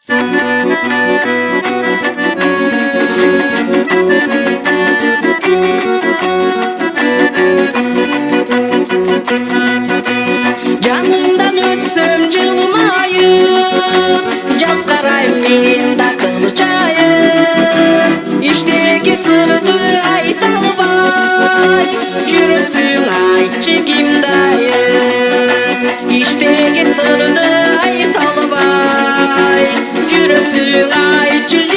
Canından ötsem cılmayıp Can karayım da kılçayım İşteki sırdı aytalbay Jürüsün ayçı kimdayım İşteki sırdı aytalbay Jürüsün ayçı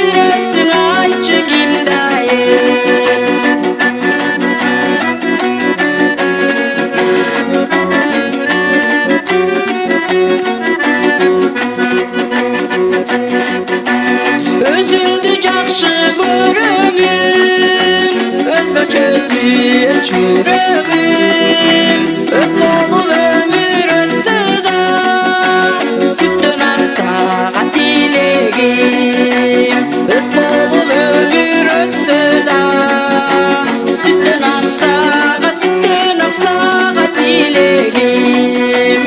kimdayım Özündü jakşı görümüm Özgöçösün çürümüm Öp olup ömür ötse da Sütten aksağa dilegim Öp olup ömür ötse da Sütten aksağa dilegim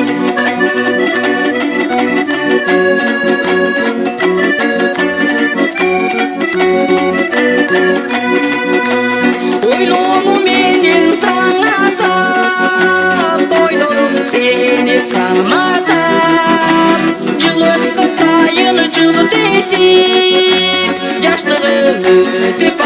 Oylonu menin tanata Doylorum seni sanmata Cılıkka sayın cıl dedik Yaşlığım ötüp